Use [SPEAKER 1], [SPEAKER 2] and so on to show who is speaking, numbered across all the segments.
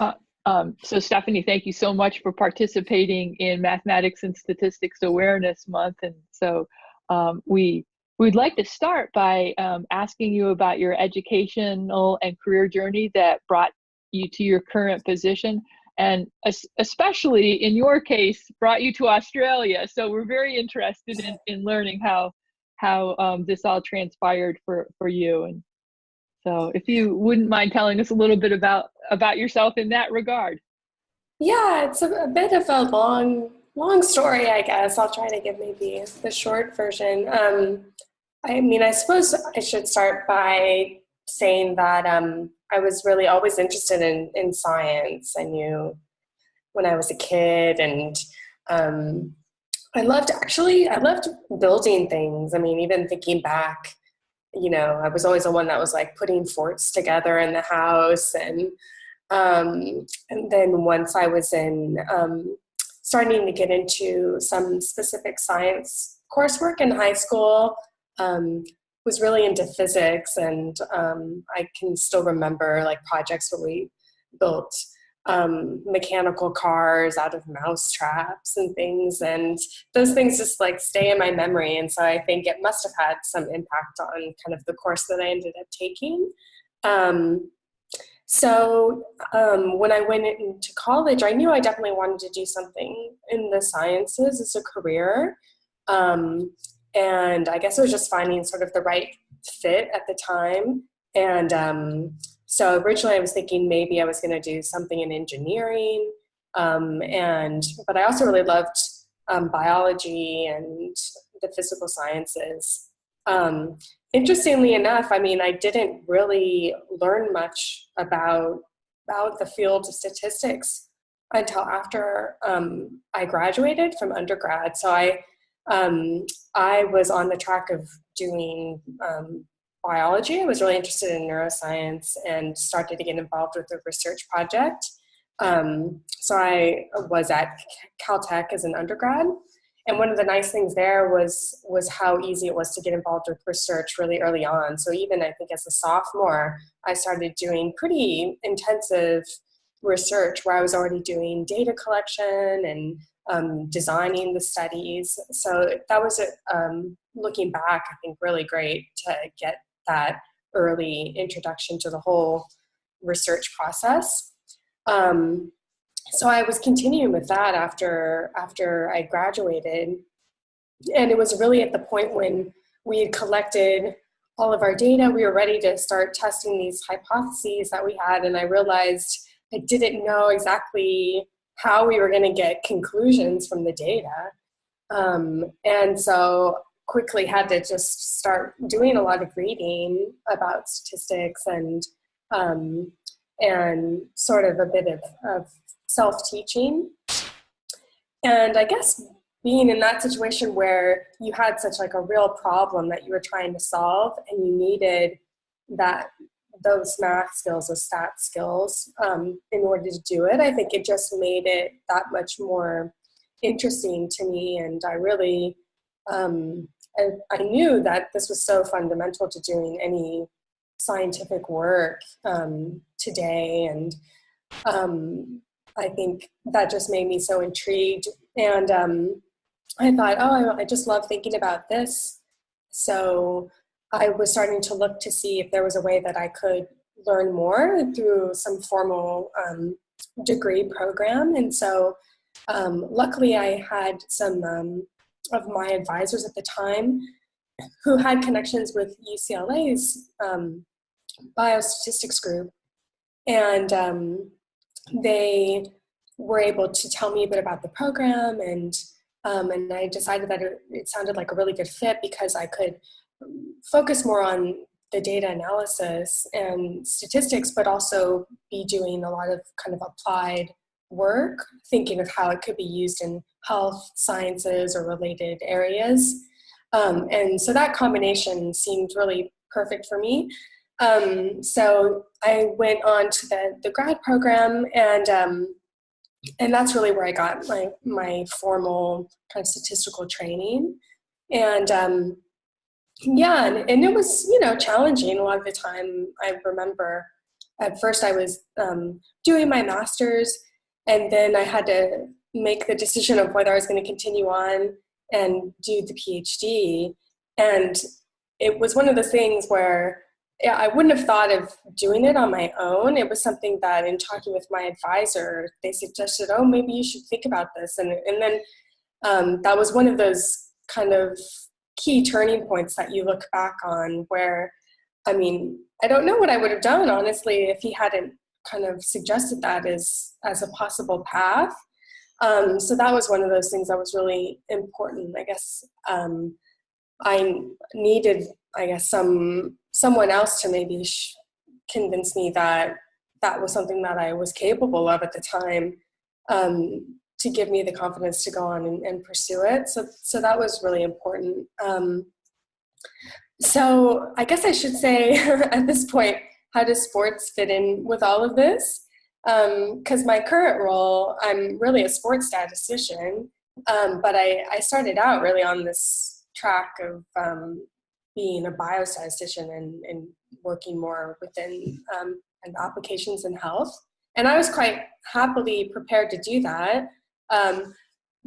[SPEAKER 1] Uh, so Stephanie, thank you so much for participating in Mathematics and Statistics Awareness Month. And so we'd like to start by asking you about your educational and career journey that brought you to your current position, and especially in your case, brought you to Australia. So we're very interested in learning how this all transpired for you. And so if you wouldn't mind telling us a little bit about yourself in that regard.
[SPEAKER 2] Yeah, it's a bit of a long story, I guess. I'll try to give maybe the short version. I mean, I suppose I should start by saying that I was really always interested in science. I knew when I was a kid, and I loved building things. I mean, even thinking back, I was always the one that was like putting forts together in the house. And then once I was starting to get into some specific science coursework in high school, was really into physics. And I can still remember like projects where we built mechanical cars out of mouse traps and things, and those things just like stay in my memory. And so I think it must have had some impact on kind of the course that I ended up taking. When I went into college, I knew I definitely wanted to do something in the sciences as a career. And I guess it was just finding sort of the right fit at the time. And so originally I was thinking maybe I was going to do something in engineering. But I also really loved biology and the physical sciences. Interestingly enough, I mean, I didn't really learn much about the field of statistics until after I graduated from undergrad. So I was on the track of doing biology. I was really interested in neuroscience and started to get involved with a research project. So I was at Caltech as an undergrad. And one of the nice things there was how easy it was to get involved with research really early on. So even I think as a sophomore, I started doing pretty intensive research where I was already doing data collection and designing the studies. So that was, looking back, I think really great to get that early introduction to the whole research process. So I was continuing with that after I graduated. And it was really at the point when we had collected all of our data, we were ready to start testing these hypotheses that we had. And I realized I didn't know exactly how we were going to get conclusions from the data. And so quickly had to just start doing a lot of reading about statistics and sort of a bit of self-teaching. And I guess being in that situation where you had such like a real problem that you were trying to solve and you needed those math skills, those stat skills in order to do it, I think it just made it that much more interesting to me. And I really, I knew that this was so fundamental to doing any scientific work today. And I think that just made me so intrigued. And I thought, I just love thinking about this. So I was starting to look to see if there was a way that I could learn more through some formal degree program. And so luckily I had some of my advisors at the time who had connections with UCLA's biostatistics group. And they were able to tell me a bit about the program, and I decided that it sounded like a really good fit because I could focus more on the data analysis and statistics, but also be doing a lot of kind of applied work, thinking of how it could be used in health sciences or related areas. And so that combination seemed really perfect for me. So I went on to the grad program, and that's really where I got my formal kind of statistical training. And and it was, challenging a lot of the time. I remember at first I was doing my master's, and then I had to make the decision of whether I was going to continue on and do the PhD. And it was one of those things where I wouldn't have thought of doing it on my own. It was something that, in talking with my advisor, they suggested, oh, maybe you should think about this. And then that was one of those kind of key turning points that you look back on where, I mean, I don't know what I would have done, honestly, if he hadn't kind of suggested that as a possible path. So that was one of those things that was really important. I guess I needed, someone else to maybe convince me that that was something that I was capable of at the time, to give me the confidence to go on and pursue it. So that was really important. So I guess I should say at this point, how does sports fit in with all of this? Because my current role, I'm really a sports statistician, but I started out really on this track of being a biostatistician and working more within applications in health. And I was quite happily prepared to do that.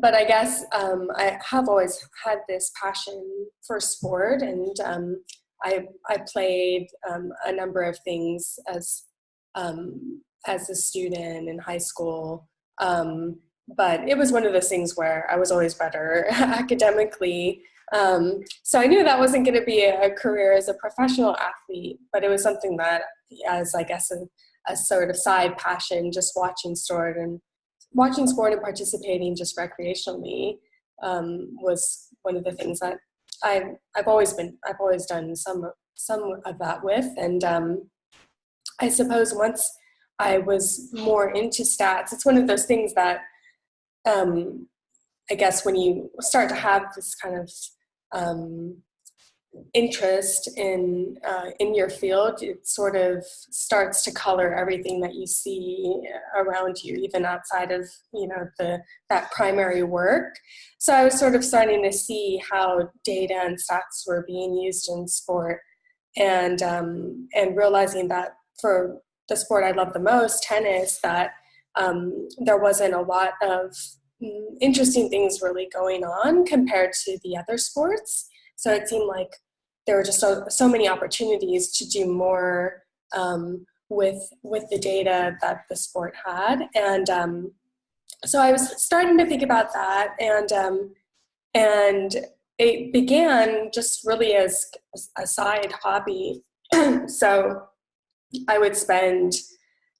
[SPEAKER 2] But I guess I have always had this passion for sport, and I played a number of things as a student in high school. But it was one of those things where I was always better academically. So I knew that wasn't going to be a career as a professional athlete, but it was something that, as I guess a sort of side passion, just watching sport and participating just recreationally was one of the things that I've always done some of that with. And I suppose once I was more into stats, it's one of those things that I guess when you start to have this kind of interest in your field, it sort of starts to color everything that you see around you, even outside of that primary work. So I was sort of starting to see how data and stats were being used in sport, and realizing that for the sport I love the most, tennis, that there wasn't a lot of interesting things really going on compared to the other sports. So it seemed like there were just so many opportunities to do more with the data that the sport had. And so I was starting to think about that, and it began just really as a side hobby. So I would spend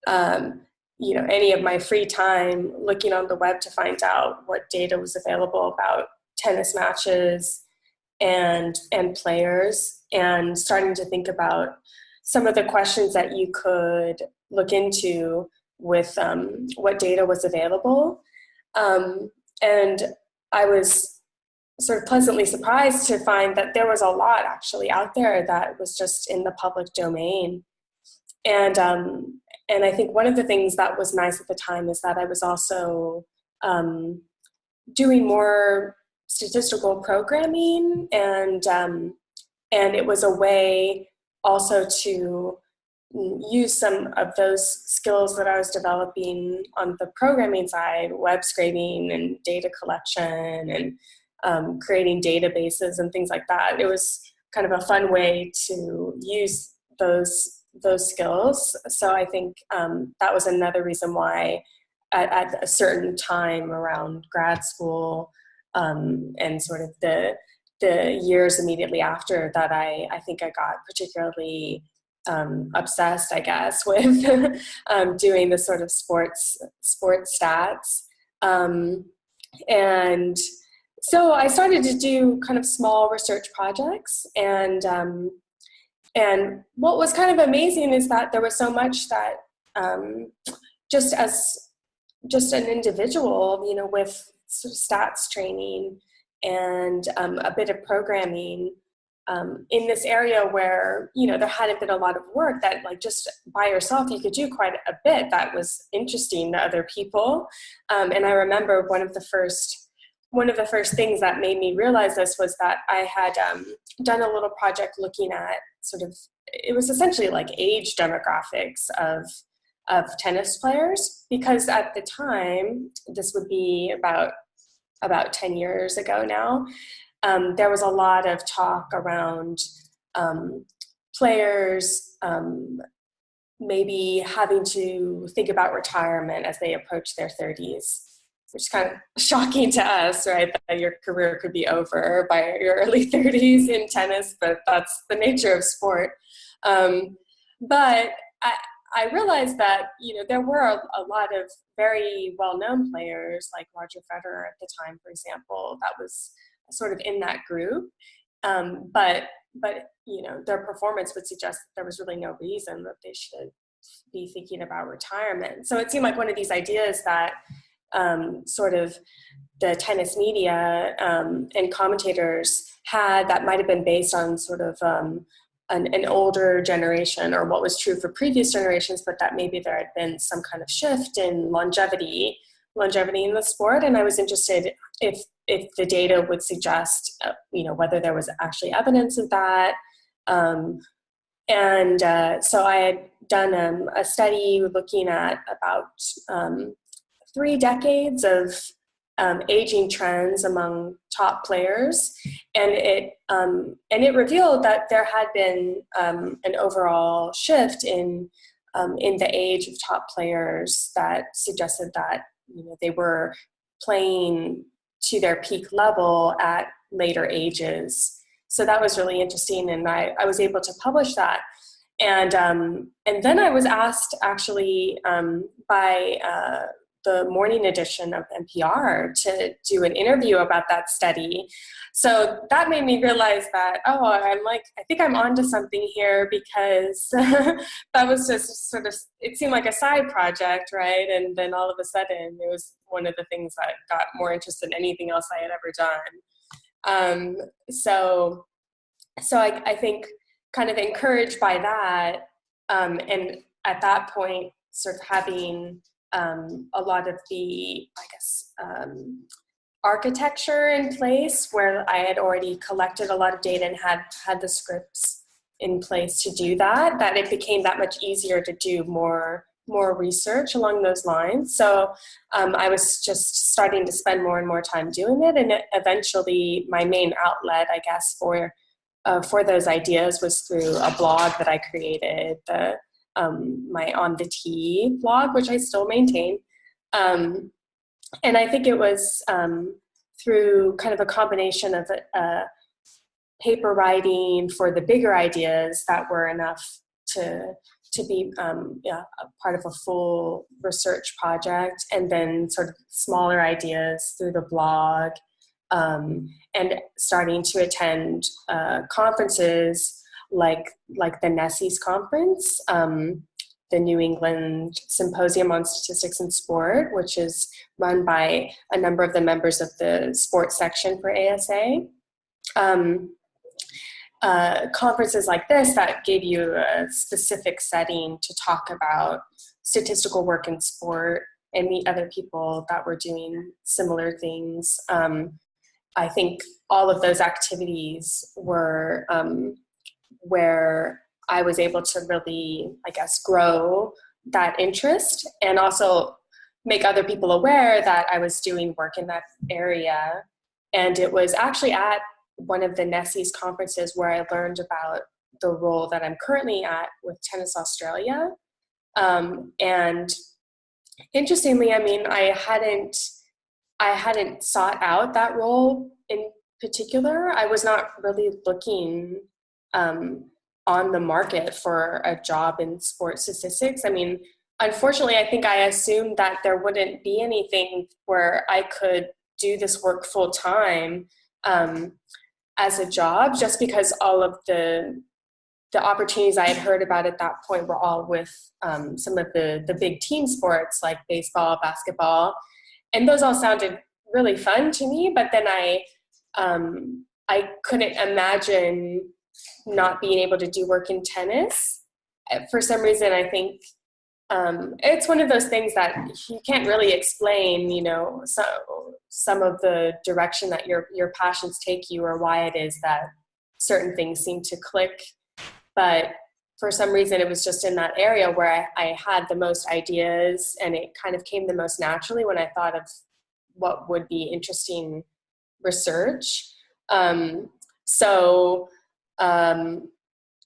[SPEAKER 2] any of my free time looking on the web to find out what data was available about tennis matches and players, and starting to think about some of the questions that you could look into with what data was available. And I was sort of pleasantly surprised to find that there was a lot actually out there that was just in the public domain. And I think one of the things that was nice at the time is that I was also doing more statistical programming, and it was a way also to use some of those skills that I was developing on the programming side, web scraping and data collection and creating databases and things like that. It was kind of a fun way to use those skills. So I think that was another reason why at a certain time around grad school and sort of the years immediately after that, I think I got particularly obsessed, I guess, with doing the sort of sports stats. And so I started to do kind of small research projects, and what was kind of amazing is that there was so much that just an individual, with sort of stats training and a bit of programming in this area where, there hadn't been a lot of work, that like just by yourself you could do quite a bit that was interesting to other people. And I remember one of the first things that made me realize this was that I had done a little project looking at sort of it was essentially like age demographics of tennis players, because at the time, this would be about 10 years ago now, there was a lot of talk around players maybe having to think about retirement as they approach their 30s, which is kind of shocking to us, right? That your career could be over by your early 30s in tennis, but that's the nature of sport. But I realized that, there were a lot of very well-known players like Roger Federer at the time, for example, that was sort of in that group. But their performance would suggest that there was really no reason that they should be thinking about retirement. So it seemed like one of these ideas that sort of the tennis media and commentators had, that might have been based on sort of an older generation, or what was true for previous generations, but that maybe there had been some kind of shift in longevity in the sport. And I was interested if the data would suggest, whether there was actually evidence of that. So I had done a study looking at about 3 decades of aging trends among top players, and it revealed that there had been an overall shift in the age of top players that suggested that they were playing to their peak level at later ages. So that was really interesting, and I was able to publish that. And then I was asked actually by the morning edition of NPR to do an interview about that study. So that made me realize that, I think I'm onto something here, because that was just sort of, it seemed like a side project, right? And then all of a sudden it was one of the things that got more interest than anything else I had ever done. So I think kind of encouraged by that, and at that point sort of having a lot of the, architecture in place, where I had already collected a lot of data and had the scripts in place to do that it became that much easier to do more research along those lines. So I was just starting to spend more and more time doing it, and eventually my main outlet, I guess, for those ideas was through a blog that I created, my On the Tee blog, which I still maintain. And I think it was through kind of a combination of paper writing for the bigger ideas that were enough to be a part of a full research project, and then sort of smaller ideas through the blog, and starting to attend conferences like the NESSI's conference, the New England Symposium on Statistics in Sport, which is run by a number of the members of the sports section for ASA. Conferences like this that gave you a specific setting to talk about statistical work in sport and meet other people that were doing similar things. I think all of those activities were where I was able to really, grow that interest, and also make other people aware that I was doing work in that area. And it was actually at one of the NESSI's conferences where I learned about the role that I'm currently at with Tennis Australia. And interestingly, I hadn't sought out that role in particular. I was not really looking on the market for a job in sports statistics. Unfortunately, I think I assumed that there wouldn't be anything where I could do this work full time as a job, just because all of the opportunities I had heard about at that point were all with some of the big team sports like baseball, basketball, and those all sounded really fun to me. But then I couldn't imagine not being able to do work in tennis. For some reason, I think it's one of those things that you can't really explain, so some of the direction that your passions take you, or why it is that certain things seem to click. But for some reason, it was just in that area where I had the most ideas, and it kind of came the most naturally when I thought of what would be interesting research. So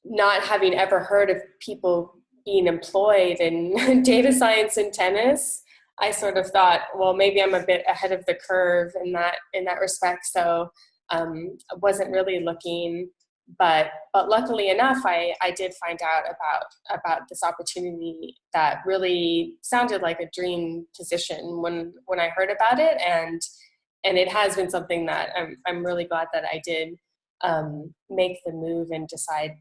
[SPEAKER 2] not having ever heard of people being employed in data science and tennis, I sort of thought, well, maybe I'm a bit ahead of the curve in that respect. So I wasn't really looking, but luckily enough, I did find out about this opportunity that really sounded like a dream position when I heard about it, and it has been something that I'm really glad that I did make the move and decide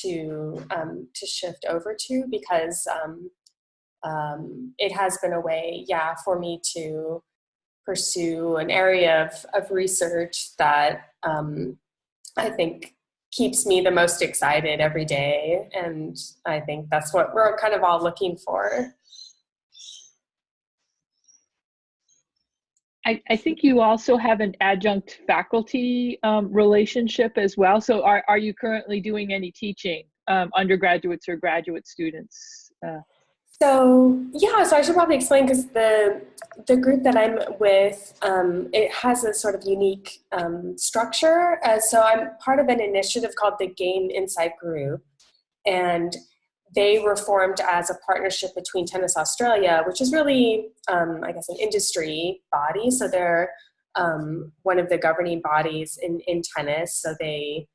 [SPEAKER 2] to shift over to, because it has been a way, for me to pursue an area of research that I think keeps me the most excited every day. And I think that's what we're kind of all looking for.
[SPEAKER 1] I think you also have an adjunct faculty relationship as well. So are you currently doing any teaching, undergraduates or graduate students?
[SPEAKER 2] So I should probably explain, because the group that I'm with, it has a sort of unique structure. So I'm part of an initiative called the Game Insight Group, and they were formed as a partnership between Tennis Australia, which is really, I guess, an industry body. So they're one of the governing bodies in tennis. So they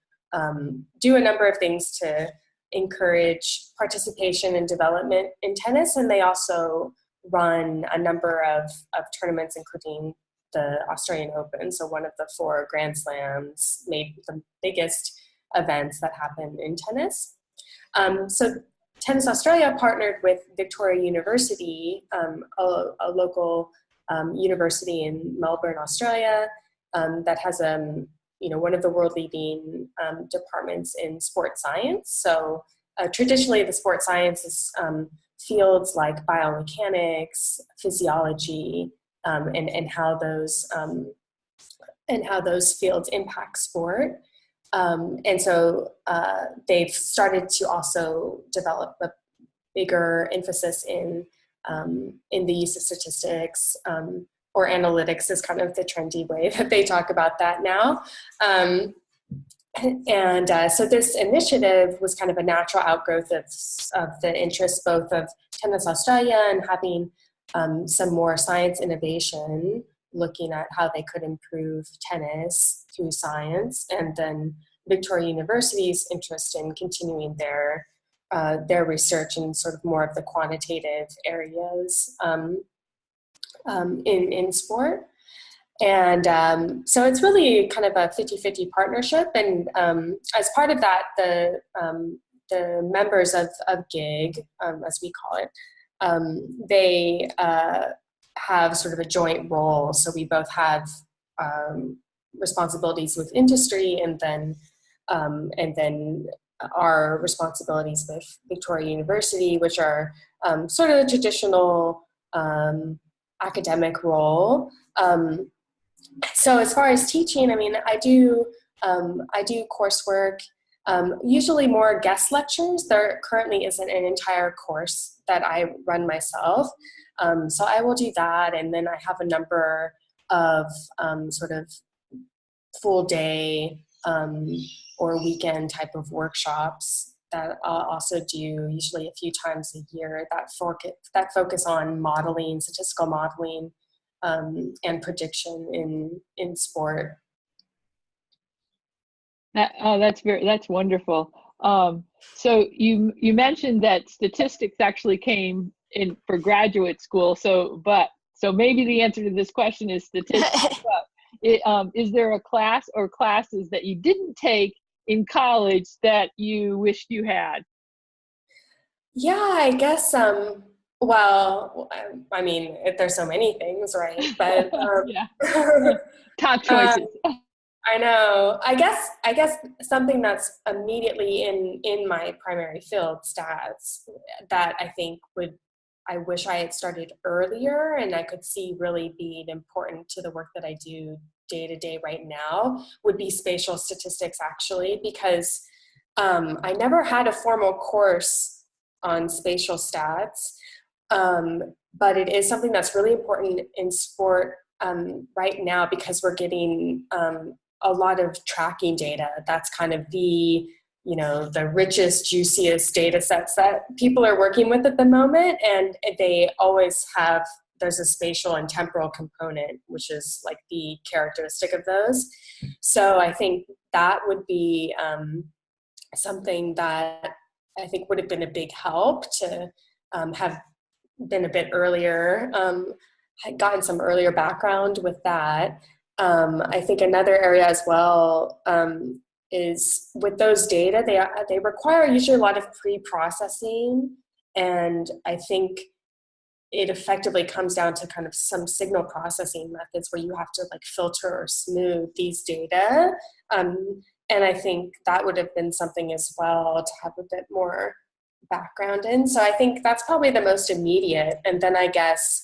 [SPEAKER 2] do a number of things to encourage participation and development in tennis, and they also run a number of tournaments, including the Australian Open, so one of the 4 Grand Slams, maybe the biggest events that happen in tennis. So Tennis Australia partnered with Victoria University, a local university in Melbourne, Australia, that has one of the world leading departments in sports science. So traditionally the sports sciences fields like biomechanics, physiology, and how those fields impact sport. And so they've started to also develop a bigger emphasis in the use of statistics, or analytics is kind of the trendy way that they talk about that now. So this initiative was kind of a natural outgrowth of the interest both of Tennis Australia and having some more science innovation, looking at how they could improve tennis through science, and then Victoria University's interest in continuing their research in sort of more of the quantitative areas in sport. And so it's really kind of a 50-50 partnership. And as part of that, the members of GIG, as we call it, they have sort of a joint role. So we both have responsibilities with industry, and then our responsibilities with Victoria University, which are sort of the traditional academic role. So as far as teaching, I mean, I do coursework, usually more guest lectures. There currently isn't an entire course that I run myself. So I will do that, and then I have a number of sort of full day or weekend type of workshops that I'll also do usually a few times a year that focus on modeling, statistical modeling, and prediction in sport.
[SPEAKER 1] That's wonderful. So you mentioned that statistics actually came in for graduate school. So maybe the answer to this question is statistics. Is there a class or classes that you didn't take in college that you wished you had?
[SPEAKER 2] Yeah, I guess. Well, I mean, there's so many things, right? But
[SPEAKER 1] yeah. Top choices.
[SPEAKER 2] I know. I guess something that's immediately in my primary field, stats, that I wish I had started earlier, and I could see really being important to the work that I do day to day right now, would be spatial statistics, actually, because I never had a formal course on spatial stats, but it is something that's really important in sport right now, because we're getting a lot of tracking data. That's kind of the richest, juiciest data sets that people are working with at the moment. And they always have, there's a spatial and temporal component, which is like the characteristic of those. So I think that would be something that I think would have been a big help to have been a bit earlier, had gotten some earlier background with that. I think another area as well is with those data, they require usually a lot of pre-processing, and I think it effectively comes down to kind of some signal processing methods where you have to like filter or smooth these data. And I think that would have been something as well to have a bit more background in. So I think that's probably the most immediate. And then I guess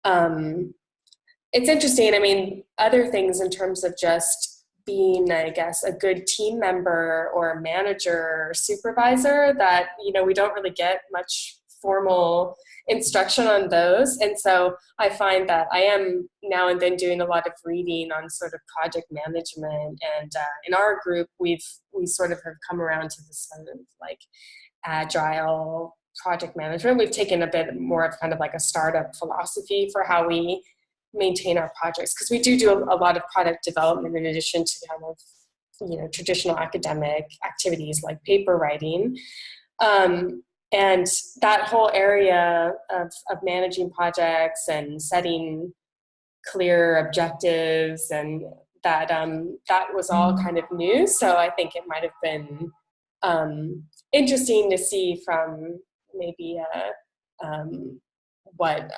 [SPEAKER 2] it's interesting. I mean, other things in terms of just being, I guess, a good team member or a manager or supervisor, that, we don't really get much formal instruction on those. And so I find that I am now and then doing a lot of reading on sort of project management. And in our group, we sort of have come around to this sort of like agile project management. We've taken a bit more of kind of like a startup philosophy for how we maintain our projects, because we do a lot of product development in addition to kind of traditional academic activities like paper writing. And that whole area of managing projects and setting clear objectives, and that was all kind of new. So I think it might have been interesting to see from maybe what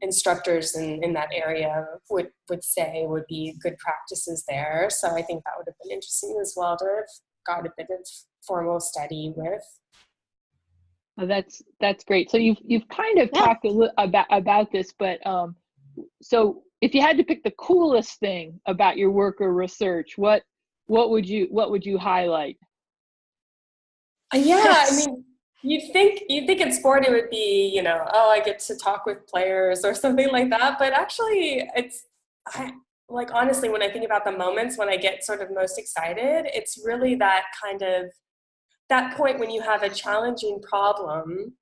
[SPEAKER 2] instructors in that area would say would be good practices there. So I think that would have been interesting as well to have got a bit of formal study with.
[SPEAKER 1] Oh, that's great. So you've kind of talked a little about this, but so if you had to pick the coolest thing about your work or research, what would you highlight?
[SPEAKER 2] Yeah, I mean, you'd think in sport it would be, I get to talk with players or something like that. But actually, honestly, when I think about the moments when I get sort of most excited, it's really that kind of that point when you have a challenging problem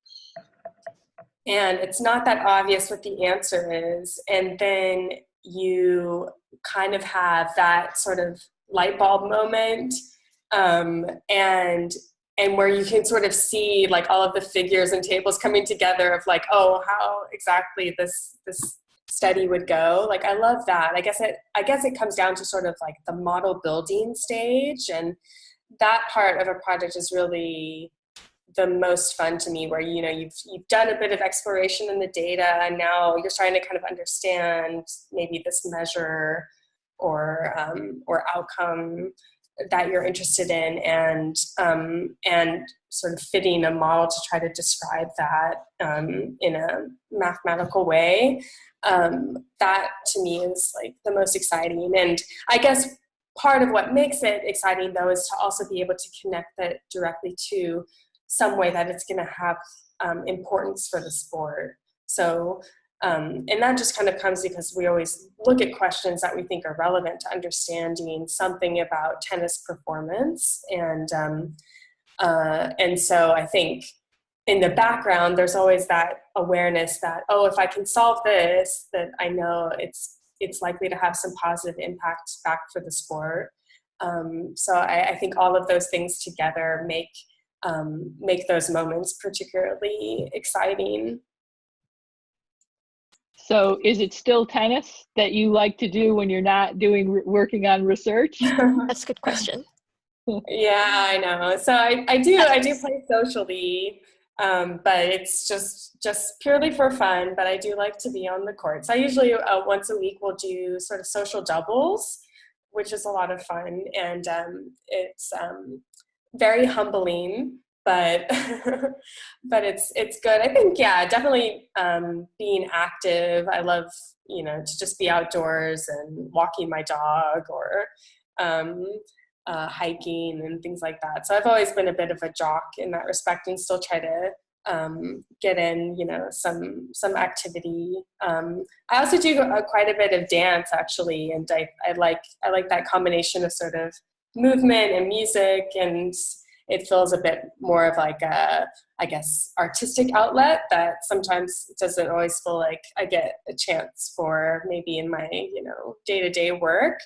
[SPEAKER 2] and it's not that obvious what the answer is, and then you kind of have that sort of light bulb moment, and where you can sort of see like all of the figures and tables coming together of like, oh, how exactly this study would go. Like, I love that. I guess it comes down to sort of like the model building stage, and that part of a project is really the most fun to me, where you've done a bit of exploration in the data, and now you're trying to kind of understand maybe this measure or outcome that you're interested in, and sort of fitting a model to try to describe that in a mathematical way. That to me is like the most exciting. And I guess part of what makes it exciting, though, is to also be able to connect that directly to some way that it's going to have importance for the sport. So, and that just kind of comes because we always look at questions that we think are relevant to understanding something about tennis performance. And so I think in the background, there's always that awareness that, oh, if I can solve this, that I know it's likely to have some positive impact back for the sport. So I think all of those things together make those moments particularly exciting.
[SPEAKER 1] So is it still tennis that you like to do when you're not working on research?
[SPEAKER 3] That's a good question.
[SPEAKER 2] Yeah, I know. So I do play socially, but it's just purely for fun. But I do like to be on the court. So I usually once a week we'll do sort of social doubles, which is a lot of fun, and it's very humbling, but but it's good. I think, yeah, definitely being active. I love to just be outdoors and walking my dog, or hiking and things like that. So I've always been a bit of a jock in that respect, and still try to get in, some activity. I also do quite a bit of dance, actually, and I like that combination of sort of movement and music, and it feels a bit more of like a, I guess, artistic outlet that sometimes doesn't always feel like I get a chance for maybe in my, day-to-day work.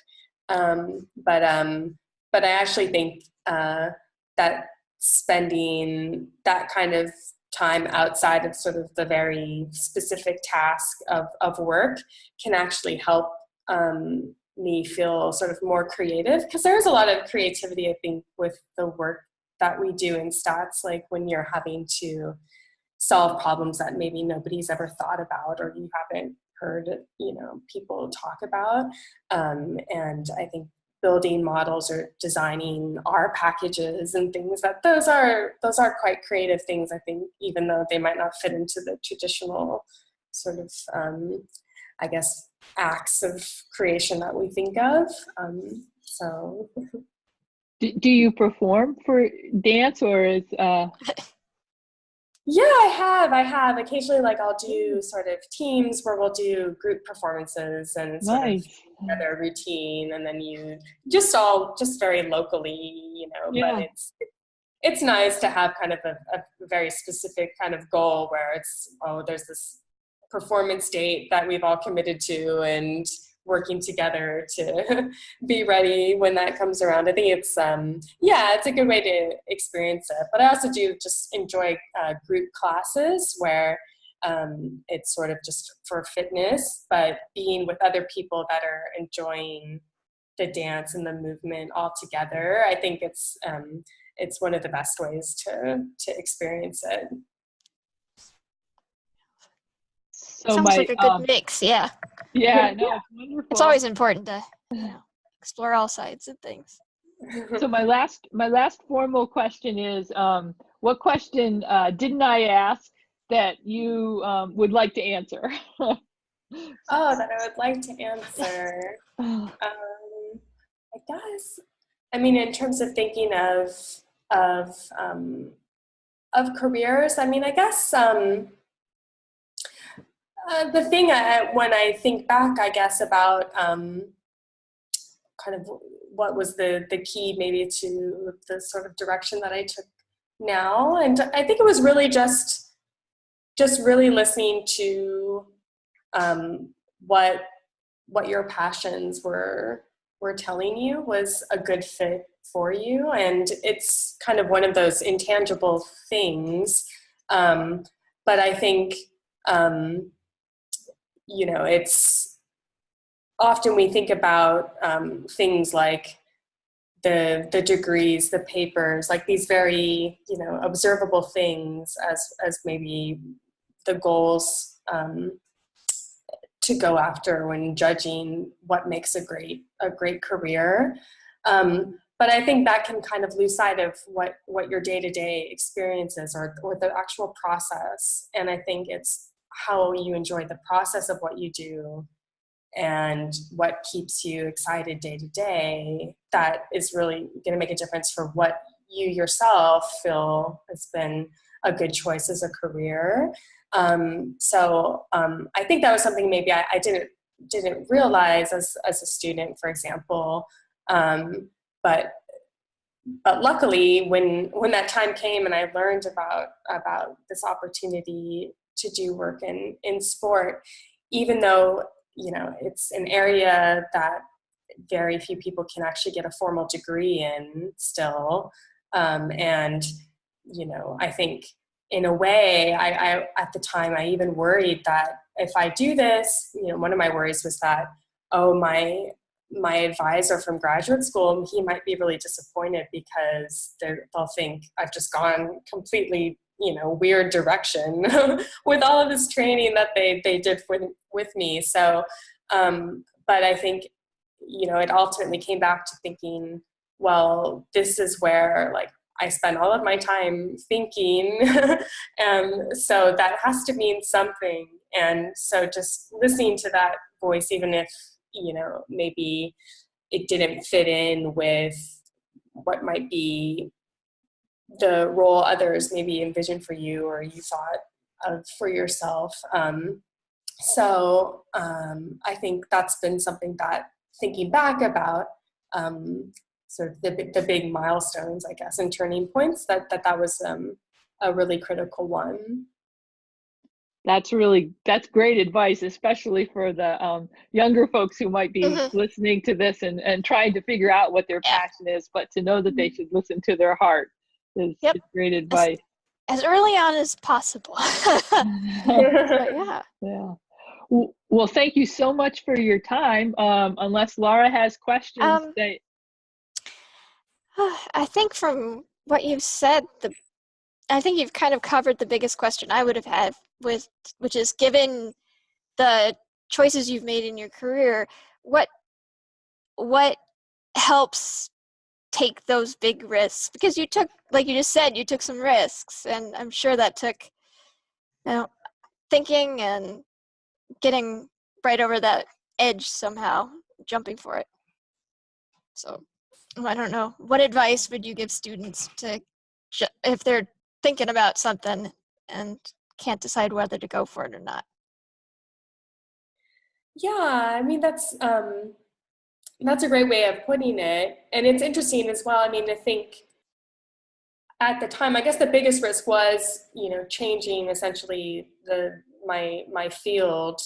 [SPEAKER 2] But I actually think that spending that kind of time outside of sort of the very specific task of work can actually help me feel sort of more creative, because there's a lot of creativity, I think, with the work that we do in stats, like when you're having to solve problems that maybe nobody's ever thought about or you haven't heard, people talk about. And I think building models or designing R packages and things, those are quite creative things, I think, even though they might not fit into the traditional sort of, I guess, acts of creation that we think of. So.
[SPEAKER 1] Do you perform for dance, or is
[SPEAKER 2] Yeah, I have. Occasionally, like, I'll do sort of teams where we'll do group performances and sort
[SPEAKER 1] nice.
[SPEAKER 2] of together routine, and then you just very locally,
[SPEAKER 1] Yeah.
[SPEAKER 2] but it's nice to have kind of a very specific kind of goal where there's this performance date that we've all committed to, and working together to be ready when that comes around. I think it's a good way to experience it. But I also do just enjoy group classes where it's sort of just for fitness, but being with other people that are enjoying the dance and the movement all together. I think it's one of the best ways to experience it.
[SPEAKER 1] So
[SPEAKER 3] sounds like a good mix, yeah.
[SPEAKER 1] Yeah, no, it's wonderful.
[SPEAKER 3] It's always important to explore all sides of things.
[SPEAKER 1] So my last formal question is, what question didn't I ask that you would like to answer?
[SPEAKER 2] Oh, that I would like to answer. I guess, I mean, in terms of thinking of careers, I mean, I guess the thing when I think back, I guess, about kind of what was the key maybe to the sort of direction that I took now, and I think it was really just really listening to what your passions were telling you was a good fit for you, and it's kind of one of those intangible things. But I think it's often we think about things like the degrees, the papers, like these very, observable things as maybe the goals to go after when judging what makes a great career. But I think that can kind of lose sight of what your day-to-day experience is, or the actual process. And I think it's how you enjoy the process of what you do and what keeps you excited day to day that is really going to make a difference for what you yourself feel has been a good choice as a career. So I think that was something maybe I didn't realize as a student, for example. But luckily, when that time came and I learned about this opportunity to do work in sport, even though it's an area that very few people can actually get a formal degree in still, and I think in a way, I at the time I even worried that if I do this, one of my worries was that, my advisor from graduate school, he might be really disappointed because they'll think I've just gone completely, weird direction with all of this training that they did with me. So, but I think, it ultimately came back to thinking, well, this is where like I spend all of my time thinking, and so that has to mean something. And so just listening to that voice, even if maybe it didn't fit in with what might be the role others maybe envisioned for you or you thought of for yourself. So I think that's been something that, thinking back about sort of the big milestones, I guess, and turning points, that was a really critical one.
[SPEAKER 1] That's great advice, especially for the younger folks who might be listening to this and trying to figure out what their passion is, but to know that they should listen to their heart is great advice.
[SPEAKER 3] As early on as possible. Yeah.
[SPEAKER 1] Well, thank you so much for your time. Unless Lara has questions.
[SPEAKER 3] I think from what you've said, I think you've kind of covered the biggest question I would have had, which is, given the choices you've made in your career, what helps take those big risks? Because you took, like you just said, you took some risks, and I'm sure that took, thinking and getting right over that edge somehow, jumping for it. So I don't know. What advice would you give students to, if they're thinking about something and can't decide whether to go for it or not?
[SPEAKER 2] Yeah, I mean, that's a great way of putting it. And it's interesting as well. I mean, to think at the time, I guess the biggest risk was, changing essentially my field,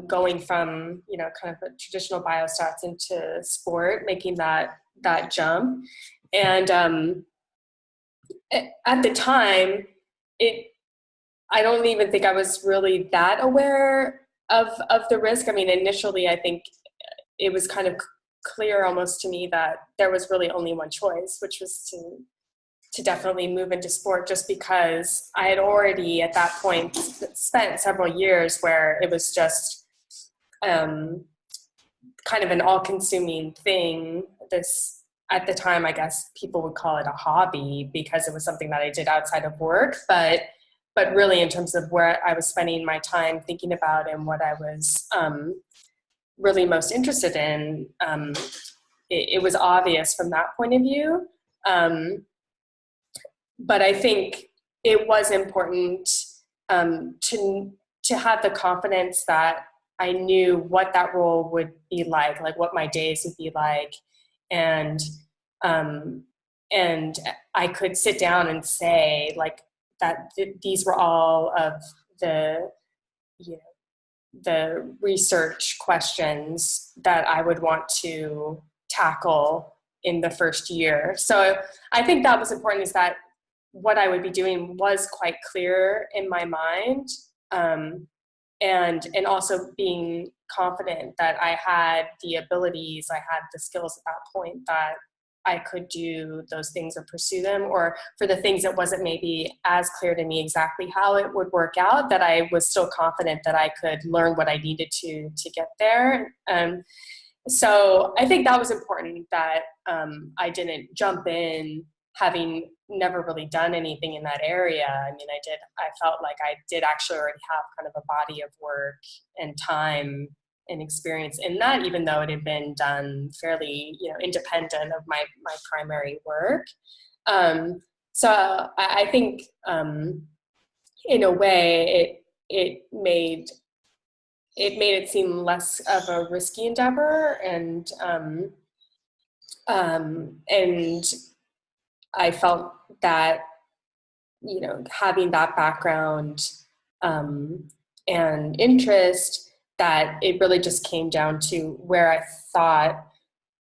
[SPEAKER 2] going from, kind of a traditional biostats into sport, making that jump. And at the time, I don't even think I was really that aware of the risk. I mean, initially, I think it was kind of clear almost to me that there was really only one choice, which was to definitely move into sport, just because I had already at that point spent several years where it was just kind of an all-consuming thing. This, at the time, I guess people would call it a hobby because it was something that I did outside of work, but really in terms of where I was spending my time thinking about and what I was really most interested in, it was obvious from that point of view. But I think it was important to have the confidence that I knew what that role would be like what my days would be like, and I could sit down and say that these were all of the research questions that I would want to tackle in the first year. So I think that was important, is that what I would be doing was quite clear in my mind, and also being confident that I had the abilities, I had the skills at that point that I could do those things or pursue them, or for the things that wasn't maybe as clear to me exactly how it would work out, that I was still confident that I could learn what I needed to get there. So I think that was important, that I didn't jump in having never really done anything in that area. I mean, I felt like I did actually already have kind of a body of work and time and experience in that, even though it had been done fairly, independent of my primary work. So I think in a way it made it seem less of a risky endeavor, and I felt that, having that background and interest, that it really just came down to where I thought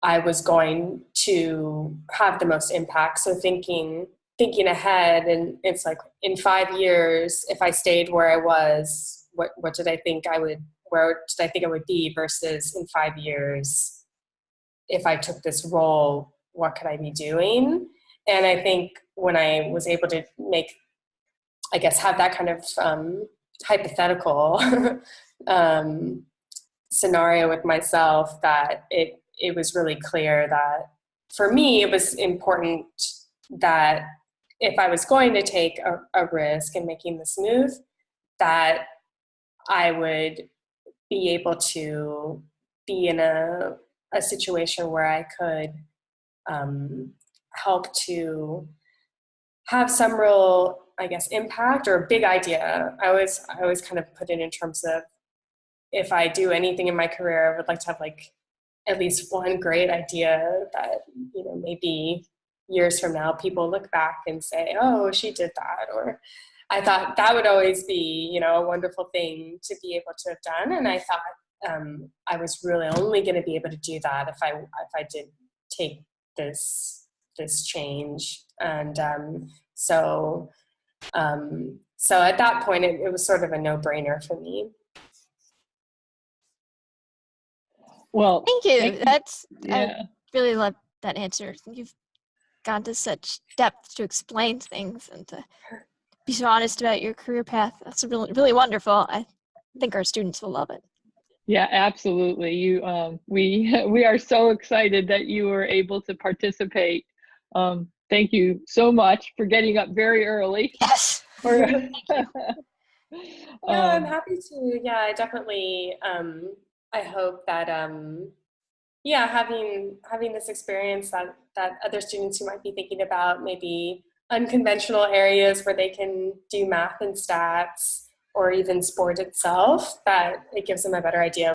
[SPEAKER 2] I was going to have the most impact. So thinking ahead, and it's like, in 5 years, if I stayed where I was, what did I think where did I think I would be, versus in 5 years, if I took this role, what could I be doing? And I think when I was able to have that kind of hypothetical scenario with myself, that it was really clear that for me, it was important that if I was going to take a risk in making this move, that I would be able to be in a situation where I could help to have some real, I guess, impact or a big idea. I always kind of put it in terms of, if I do anything in my career, I would like to have like at least one great idea that, you know, maybe years from now people look back and say, oh, she did that. Or I thought that would always be, you know, a wonderful thing to be able to have done. And I thought I was really only going to be able to do that if I did take this change. And so at that point, it was sort of a no-brainer for me.
[SPEAKER 1] Well,
[SPEAKER 3] thank you.
[SPEAKER 1] yeah.
[SPEAKER 3] I really love that answer. You've gone to such depth to explain things and to be so honest about your career path. That's really, really wonderful. I think our students will love it.
[SPEAKER 1] Yeah, absolutely. We are so excited that you were able to participate. Thank you so much for getting up very early.
[SPEAKER 3] Yes.
[SPEAKER 2] Yeah, I'm happy to. Yeah, I definitely. I hope that having this experience that other students who might be thinking about maybe unconventional areas where they can do math and stats or even sport itself, that it gives them a better idea